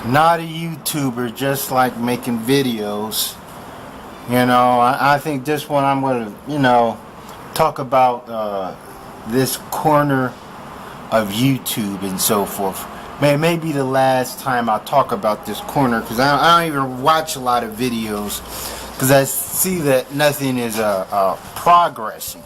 Not a YouTuber, just like making videos. You know, I think this one I'm going to, talk about this corner of YouTube and so forth. Maybe the last time I talk about this corner, because I don't even watch a lot of videos, because I see that nothing is progressing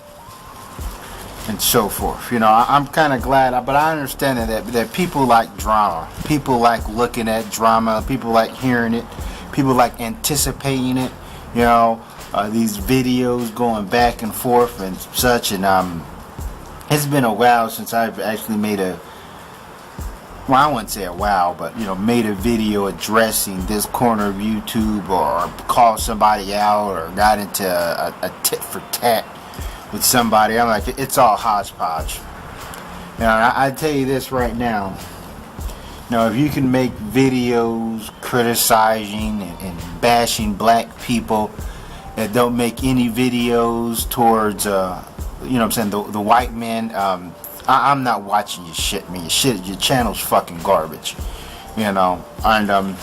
and so forth. I'm kind of glad, but I understand that people like drama. People like looking at drama. People like hearing it. People like anticipating it. These videos going back and forth and such. And it's been a while since I've actually made well, I wouldn't say a while, but made a video addressing this corner of YouTube, or called somebody out, or got into a tit for tat with somebody. I'm like, it's all hodgepodge. I tell you this right now. If you can make videos criticizing and bashing black people, that don't make any videos towards, the white man, I'm not watching your shit, man. Your channel's fucking garbage. And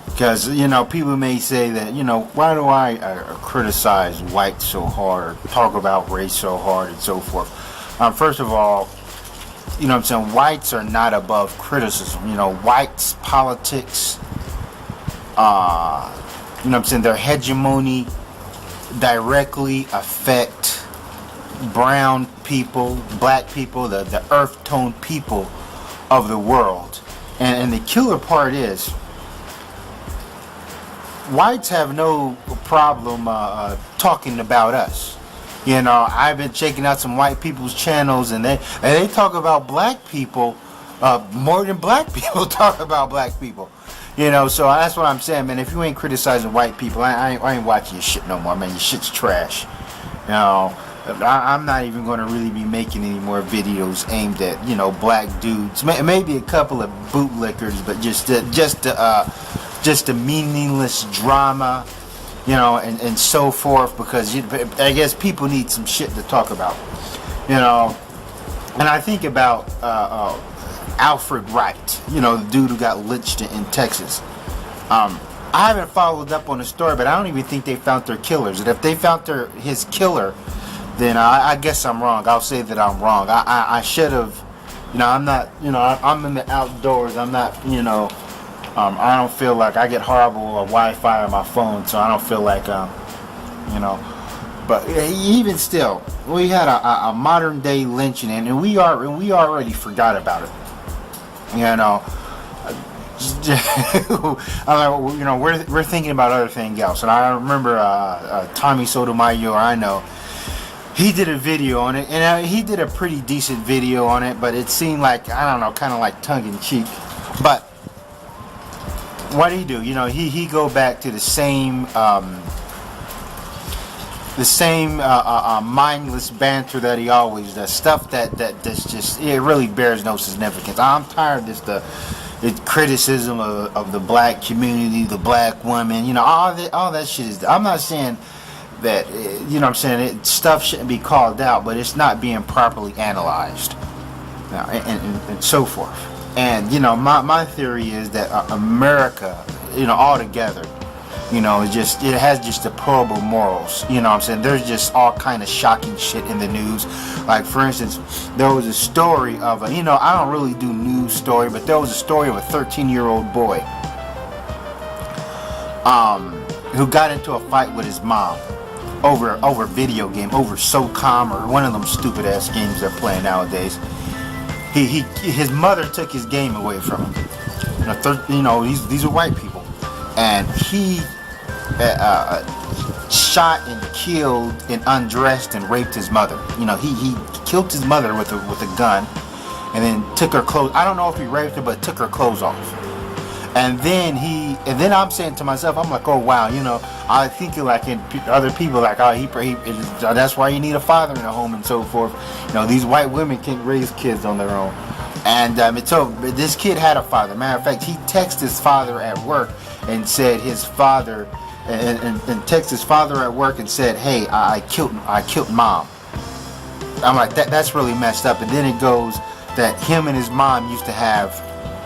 because people may say that why do I criticize whites so hard, talk about race so hard and so forth. First of all, whites are not above criticism. Whites politics, their hegemony directly affect brown people, black people, the earth tone people of the world. And the killer part is, whites have no problem talking about us. I've been checking out some white people's channels, and they talk about black people more than black people talk about black people. So that's what I'm saying, man. If you ain't criticizing white people, I ain't watching your shit no more, man. Your shit's trash. I'm not even going to really be making any more videos aimed at black dudes. Maybe a couple of bootlickers, but just the meaningless drama, and so forth, because I guess people need some shit to talk about, And I think about Alfred Wright, the dude who got lynched in Texas. I haven't followed up on the story, but I don't even think they found their killers. And if they found his killer, then I guess I'm wrong. I'll say that I'm wrong. I should have, I'm not, I'm in the outdoors. I'm not, I don't feel like I get horrible Wi-Fi on my phone, so I don't feel like, But even still, we had a modern day lynching, and we already forgot about it. We're thinking about other things else. And I remember Tommy Sotomayor, I know, he did a video on it, and he did a pretty decent video on it, but it seemed like, I don't know, kind of like tongue-in-cheek. But what did he do? He go back to the same mindless banter that he always does. Stuff that's just, it really bears no significance. I'm tired of this, the criticism of the black community, the black women, all that shit is. I'm not saying that, stuff shouldn't be called out, but it's not being properly analyzed, and so forth. And my theory is that America, altogether, it has just deplorable morals. There's just all kind of shocking shit in the news. Like, for instance, there was a story of I don't really do news story, but there was a story of a 13-year-old boy who got into a fight with his mom over video game, over SOCOM, or one of them stupid ass games they're playing nowadays. His mother took his game away from him. These are white people, and he shot and killed and undressed and raped his mother. He killed his mother with a gun, and then took her clothes. I don't know if he raped her, but took her clothes off. And then I'm saying to myself, I'm like, oh wow, I think like in other people, like, oh, he that's why you need a father in a home and so forth. These white women can't raise kids on their own. And so this kid had a father. Matter of fact, he texted his father at work and said his father, and texted his father at work and said, hey, I killed mom. I'm like, that's really messed up. And then it goes that him and his mom used to have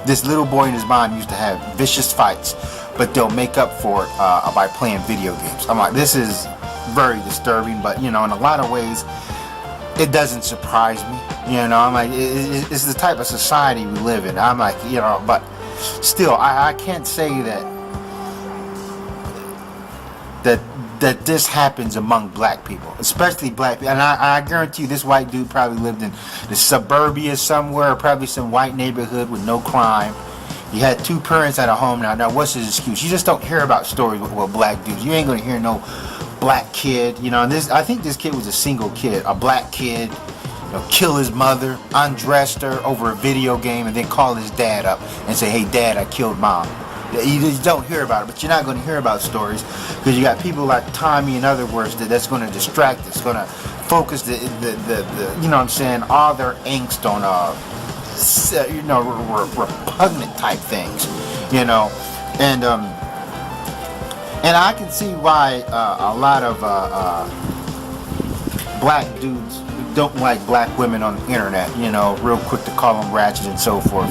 this little boy and his mom used to have vicious fights, but they'll make up for it by playing video games. I'm like, this is very disturbing, but in a lot of ways, it doesn't surprise me. I'm like, it's the type of society we live in. I'm like, but still, I can't say that this happens among black people, especially black people. And I guarantee you, this white dude probably lived in the suburbia somewhere, or probably some white neighborhood with no crime. He had 2 parents at a home now. Now, what's his excuse? You just don't hear about stories with black dudes. You ain't gonna hear no black kid. I think this kid was a single kid, a black kid. Kill his mother, undressed her over a video game, and then call his dad up and say, "Hey, Dad, I killed Mom." You just don't hear about it, but you're not going to hear about stories because you got people like Tommy, in other words, that's going to distract us, going to focus the all their angst on repugnant type things, and I can see why a lot of black dudes don't like black women on the internet, real quick to call them ratchet and so forth.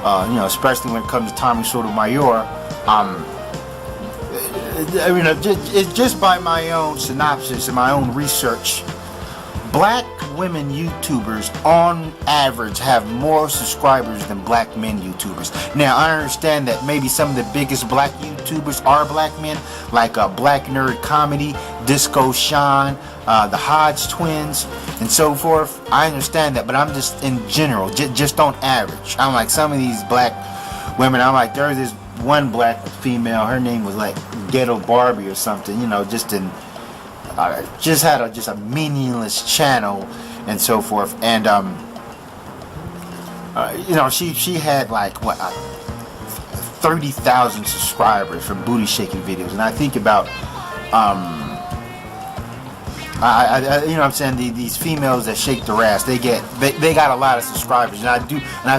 Especially when it comes to Tommy Sotomayor. Just by my own synopsis and my own research, black women YouTubers on average have more subscribers than black men YouTubers. Now, I understand that maybe some of the biggest black YouTubers are black men, like Black Nerd Comedy, Disco Sean, the Hodge Twins, and so forth. I understand that, but I'm just in general, just on average. I'm like, some of these black women, I'm like, there's this one black female, her name was like Ghetto Barbie or something, just had a meaningless channel and so forth, and she had like 30,000 subscribers from booty shaking videos, and I think about these females that shake their ass, they got a lot of subscribers, and I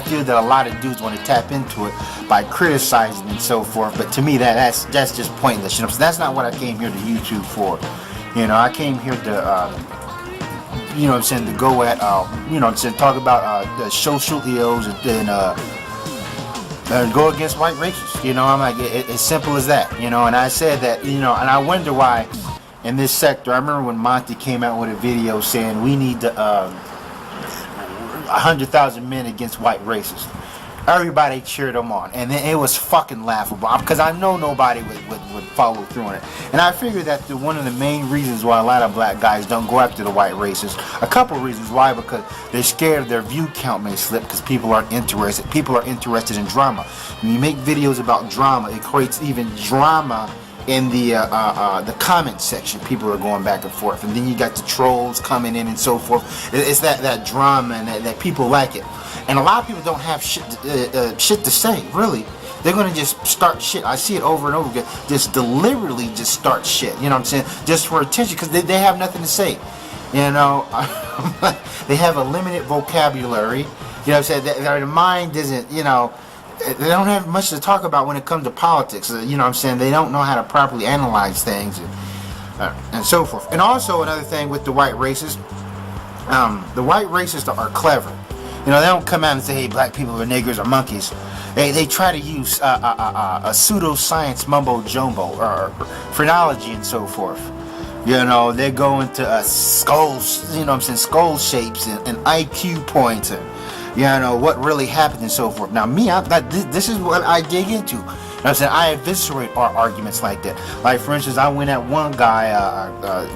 feel that a lot of dudes want to tap into it by criticizing and so forth. But to me, that's just pointless. So that's not what I came here to YouTube for. I came here to to go at talk about the social ills and go against white racists. I'm like, as simple as that. And I said that, and I wonder why. In this sector, I remember when Monty came out with a video saying we need 100,000 men against white racists. Everybody cheered him on, and it was fucking laughable because I know nobody would follow through on it. And I figured that one of the main reasons why a lot of black guys don't go after the white racists, a couple reasons why, because they're scared their view count may slip because people aren't interested. People are interested in drama. When you make videos about drama, it creates even drama in the comment section. People are going back and forth, and then you got the trolls coming in and so forth. It's that drama, and that people like it. And a lot of people don't have shit to say, really. They're going to just start shit. I see it over and over again. Just deliberately just start shit. You know what I'm saying? Just for attention, because they have nothing to say. They have a limited vocabulary. You know what I'm saying? Their mind isn't, they don't have much to talk about when it comes to politics. You know what I'm saying? They don't know how to properly analyze things and so forth. And also another thing with the white racists, the white racists are clever. They don't come out and say, hey, black people are niggers or monkeys. They try to use a pseudoscience mumbo jumbo or phrenology and so forth. They go into skulls, skull shapes and IQ points and what really happened and so forth. Now me, this is what I dig into. I'm saying I eviscerate our arguments like that. Like, for instance, I went at one guy,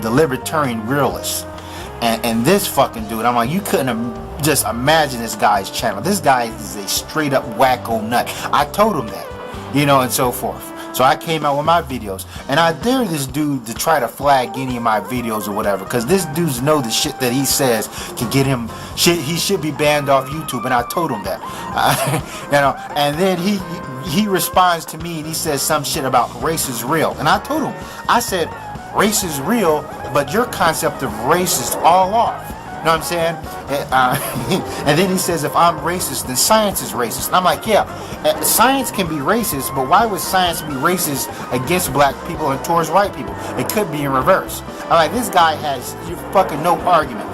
the libertarian realist, and this fucking dude, I'm like, you couldn't just imagine this guy's channel. This guy is a straight up wacko nut. I told him that, and so forth. So I came out with my videos, and I dare this dude to try to flag any of my videos or whatever, because this dude's know the shit that he says can get him shit. He should be banned off YouTube, and I told him that. And then he responds to me and he says some shit about race is real, and I told him, I said, race is real, but your concept of race is all off. You know what I'm saying? And then he says, if I'm racist, then science is racist. And I'm like, yeah, science can be racist, but why would science be racist against black people and towards white people? It could be in reverse. I'm like, this guy has fucking no argument.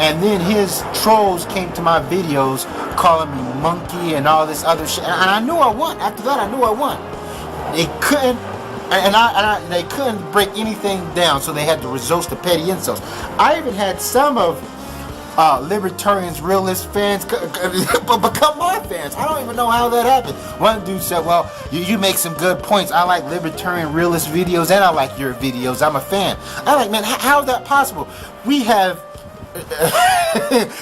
And then his trolls came to my videos calling me monkey and all this other shit. And I knew I won. After that, I knew I won. They couldn't, they couldn't break anything down, so they had to resort to petty insults. I even had some of libertarians, realist fans become my fans. I don't even know how that happened. One dude said, well, you make some good points. I like libertarian realist videos and I like your videos. I'm a fan. I'm like, man, how is that possible? We have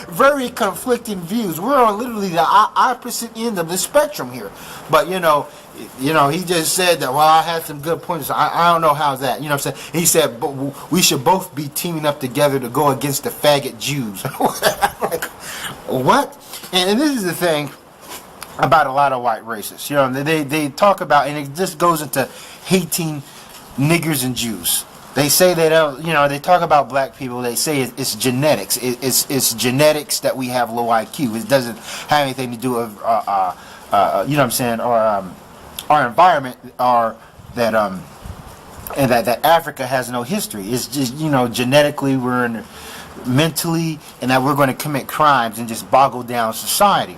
very conflicting views. We're on literally the opposite end of the spectrum here. But you know, he just said that, well, I had some good points. I don't know how's that. You know what I'm saying? He said, but we should both be teaming up together to go against the faggot Jews. I'm like, what? And this is the thing about a lot of white racists. You know, they talk about, and it just goes into hating niggers and Jews. They say they don't, you know, they talk about black people, they say it's genetics. It's genetics that we have low IQ. It doesn't have anything to do with, you know what I'm saying, or our environment, or that, and that Africa has no history. It's just, you know, genetically we're mentally, and that we're going to commit crimes and just boggle down society.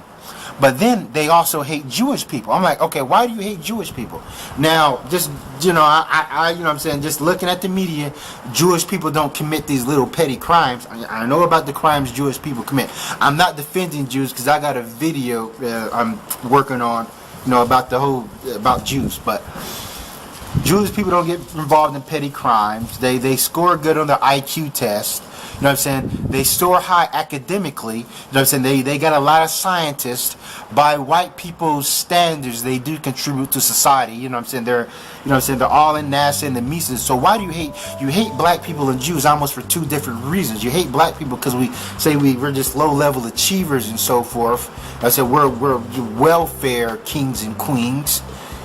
But then they also hate Jewish people. I'm like, okay, why do you hate Jewish people? Now, just, you know, I you know what I'm saying, just looking at the media, Jewish people don't commit these little petty crimes. I know about the crimes Jewish people commit. I'm not defending Jews because I got a video I'm working on, you know, about Jews. But Jewish people don't get involved in petty crimes. They score good on their IQ test. You know what I'm saying? They soar high academically. You know what I'm saying? They got a lot of scientists. By white people's standards, they do contribute to society. You know what I'm saying? They're, you know what I'm saying, they're all in NASA and the Mises. So why do you hate black people and Jews almost for two different reasons? You hate black people because we say we're just low-level achievers and so forth. I said we're welfare kings and queens.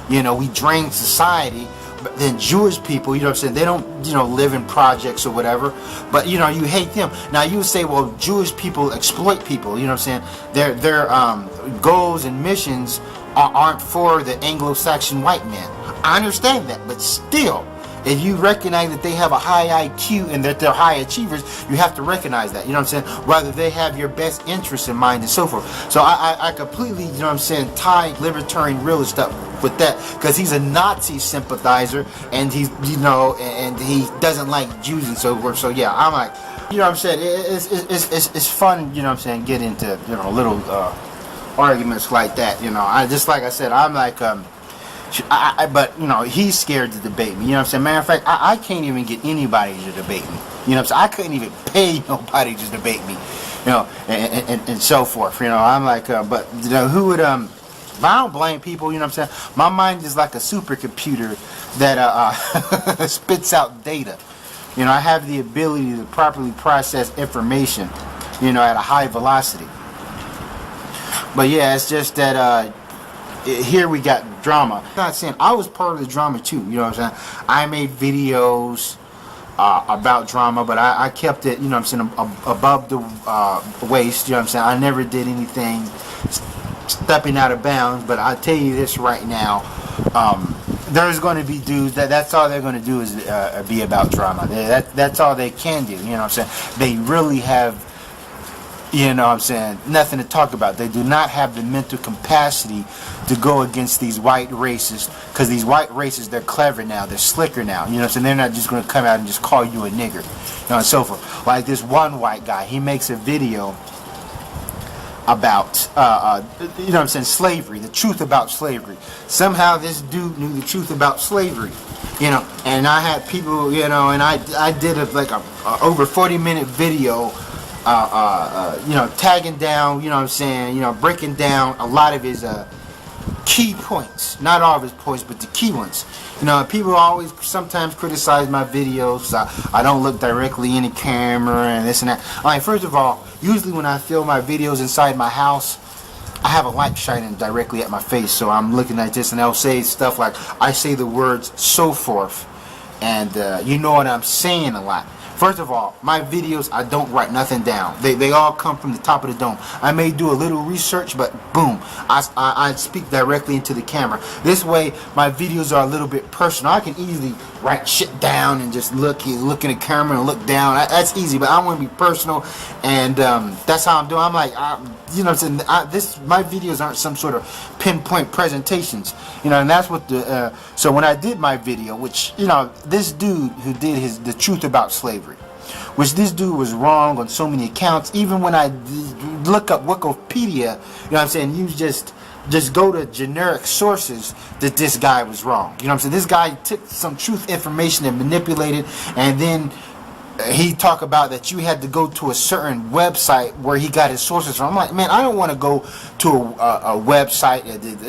You know, we drain society. But then Jewish people, you know what I'm saying, they don't, you know, live in projects or whatever, but, you know, you hate them. Now, you would say, well, Jewish people exploit people, you know what I'm saying, their goals and missions aren't for the Anglo-Saxon white man. I understand that, but still, if you recognize that they have a high IQ and that they're high achievers, you have to recognize that, you know what I'm saying, whether they have your best interests in mind and so forth. So I completely, you know what I'm saying, tie libertarian realist up with that, because he's a Nazi sympathizer, and he's, you know, and he doesn't like Jews and so forth. So yeah, I'm like, you know what I'm saying, it's fun, you know what I'm saying, get into, you know, little arguments like that, you know. I just, like I said, I'm like, but, you know, he's scared to debate me. You know what I'm saying? Matter of fact, I can't even get anybody to debate me. You know what I'm saying? I couldn't even pay nobody to debate me. You know, and so forth. You know, I'm like, but, you know, who would, but I don't blame people, you know what I'm saying? My mind is like a supercomputer that spits out data. You know, I have the ability to properly process information, you know, at a high velocity. But yeah, it's just that, here we got drama. I'm not saying I was part of the drama too, you know what I'm saying? I made videos about drama, but I kept it, you know what I'm saying, above the waist, you know what I'm saying? I never did anything stepping out of bounds. But I'll tell you this right now, there's going to be dudes that's all they're going to do is be about drama. That's all they can do, you know what I'm saying? They really have, you know what I'm saying, nothing to talk about. They do not have the mental capacity to go against these white racists, because these white racists, they're clever now, they're slicker now, you know what I'm saying? They're not just going to come out and just call you a nigger, you know, and so forth. Like this one white guy, he makes a video about, you know what I'm saying, slavery, the truth about slavery. Somehow this dude knew the truth about slavery, you know, and I had people, you know, and I did like a over 40-minute video, you know, tagging down, you know what I'm saying, you know, breaking down a lot of his key points, not all of his points, but the key ones. You know, people always sometimes criticize my videos. I don't look directly in the camera and this and that. Like, first of all, usually when I film my videos inside my house, I have a light shining directly at my face, so I'm looking at this, and I'll say stuff like, I say the words so forth, and you know what I'm saying a lot. First of all, my videos, I don't write nothing down. They all come from the top of the dome. I may do a little research, but boom, I speak directly into the camera. This way, my videos are a little bit personal. I can easily write shit down and just look in the camera and look down. That's easy, but I want to be personal, and that's how I'm doing. I'm like, you know, my videos aren't some sort of pinpoint presentations, you know, and that's what the. So when I did my video, which, you know, this dude who did the truth about slavery, which this dude was wrong on so many accounts. Even when I look up Wikipedia, you know what I'm saying, you just go to generic sources that this guy was wrong. You know what I'm saying? This guy took some truth information and manipulated, and then he talked about that you had to go to a certain website where he got his sources from. I'm like, man, I don't want to go to a website,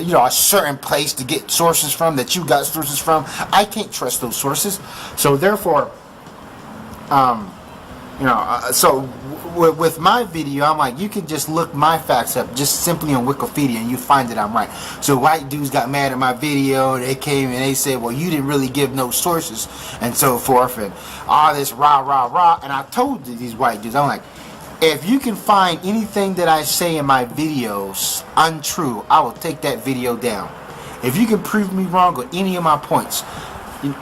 you know, a certain place to get sources from that you got sources from. I can't trust those sources. So therefore, you know, so with my video, I'm like, you can just look my facts up just simply on Wikipedia and you find that I'm right. So white dudes got mad at my video, and they came and they said, well, you didn't really give no sources and so forth, and all this rah rah rah. And I told these white dudes, I'm like, if you can find anything that I say in my videos untrue, I will take that video down. If you can prove me wrong on any of my points,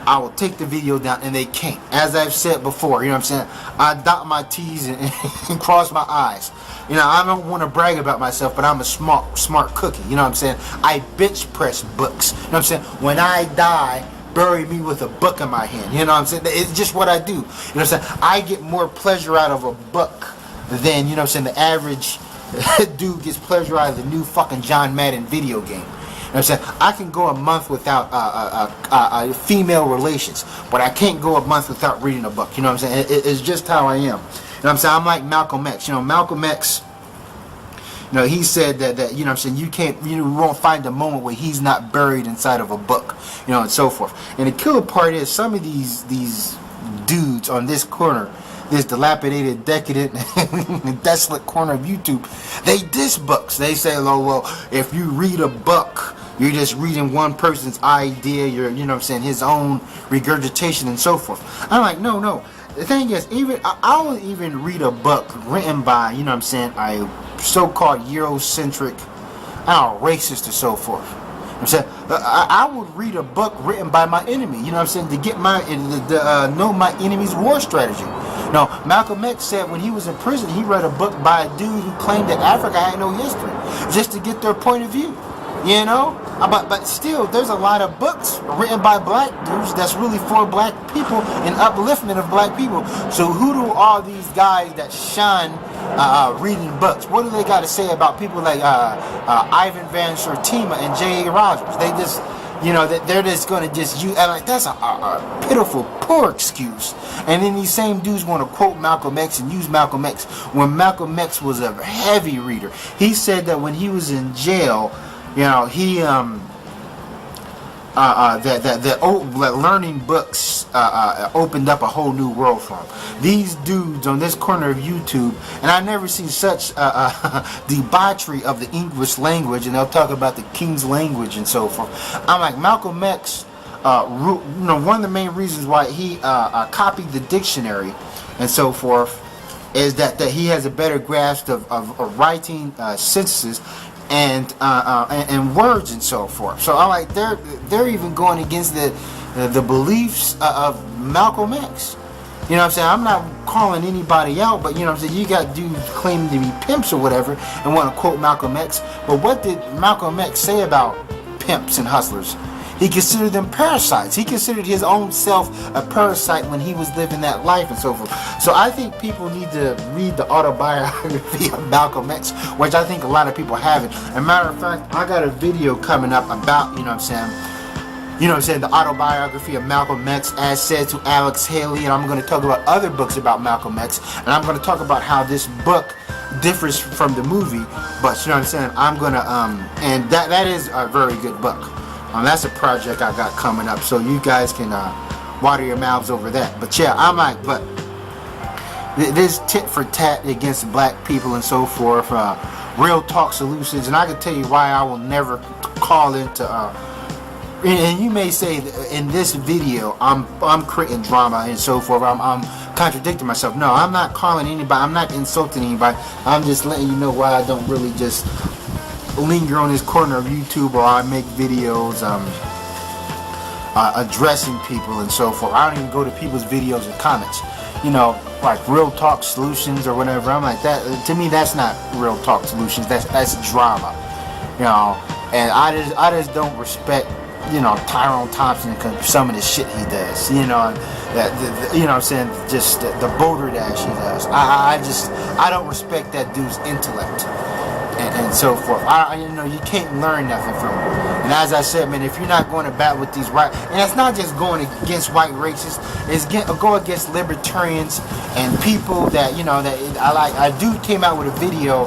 I will take the video down, and they can't. As I've said before, you know what I'm saying, I dot my T's and cross my I's. You know, I don't want to brag about myself, but I'm a smart cookie. You know what I'm saying? I bench press books. You know what I'm saying? When I die, bury me with a book in my hand. You know what I'm saying? It's just what I do. You know what I'm saying? I get more pleasure out of a book than, you know what I'm saying, the average dude gets pleasure out of the new fucking John Madden video game. You know what I'm saying? I can go a month without female relations, but I can't go a month without reading a book. You know what I'm saying? It's just how I am. You know what I'm saying? I'm like Malcolm X. You know, Malcolm X, you know, he said that you know what I'm saying, you won't find a moment where he's not buried inside of a book, you know, and so forth. And the killer part is some of these dudes on this corner, this dilapidated, decadent, desolate corner of YouTube, they diss books. They say, oh, well, if you read a book, you're just reading one person's idea, you know what I'm saying, his own regurgitation and so forth. I'm like, no. The thing is, I'll even read a book written by, you know what I'm saying, a so-called Eurocentric, racist or so forth. I'm saying, I would read a book written by my enemy, you know what I'm saying, to get know my enemy's war strategy. No, Malcolm X said when he was in prison, he read a book by a dude who claimed that Africa had no history, just to get their point of view, you know. But still, there's a lot of books written by black dudes that's really for black people and upliftment of black people. So who do all these guys that shun reading books, what do they got to say about people like Ivan Van Sertima and J.A. Rogers? They just, you know, they're just going to just use, and like, that's a pitiful, poor excuse. And then these same dudes want to quote Malcolm X and use Malcolm X when Malcolm X was a heavy reader. He said that when he was in jail, you know, he that learning books opened up a whole new world for him. These dudes on this corner of YouTube, and I've never seen such debauchery of the English language, and they'll talk about the King's language and so forth. I'm like, Malcolm X, you know, one of the main reasons why he copied the dictionary and so forth is that he has a better grasp of writing sentences and words and so forth. So I'm like, they're even going against the beliefs of Malcolm X. You know what I'm saying? I'm not calling anybody out, but you know what I'm saying, you got dudes claiming to be pimps or whatever and want to quote Malcolm X. But what did Malcolm X say about pimps and hustlers? He considered them parasites. He considered his own self a parasite when he was living that life and so forth. So I think people need to read the autobiography of Malcolm X, which I think a lot of people haven't. As a matter of fact, I got a video coming up about, you know what I'm saying, the autobiography of Malcolm X as said to Alex Haley, and I'm going to talk about other books about Malcolm X, and I'm going to talk about how this book differs from the movie, but you know what I'm saying, I'm going to, and that is a very good book. That's a project I got coming up, so you guys can water your mouths over that. But yeah, I'm like, but this tit for tat against black people and so forth, real talk solutions, and I can tell you why I will never call into, and you may say in this video I'm creating drama and so forth, I'm contradicting myself. No, I'm not calling anybody, I'm not insulting anybody, I'm just letting you know why I don't really just linger on this corner of YouTube, or I make videos addressing people and so forth. I don't even go to people's videos and comments. You know, like Real Talk Solutions or whatever. I'm like, that to me, that's not Real Talk Solutions. That's drama. You know, and I just don't respect, you know, Tyrone Thompson because some of the shit he does. You know, you know what I'm saying, just the boulder dash he does. I don't respect that dude's intellect. And so forth. You know, you can't learn nothing from him. And as I said, man, if you're not going to bat with these white, and it's not just going against white racists, it's go against libertarians and people that, you know, that I do came out with a video,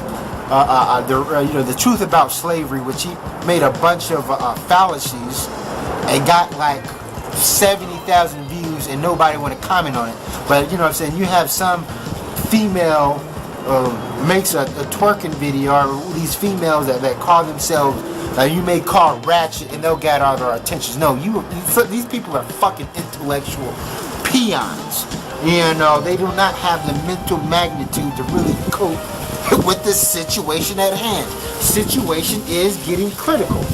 you know, the truth about slavery, which he made a bunch of fallacies and got like 70,000 views, and nobody want to comment on it. But you know what I'm saying, you have some female makes a twerking video, or these females that call themselves, you may call ratchet, and they'll get all their attention. No, these people are fucking intellectual peons. You know, they do not have the mental magnitude to really cope with the situation at hand. Situation is getting critical.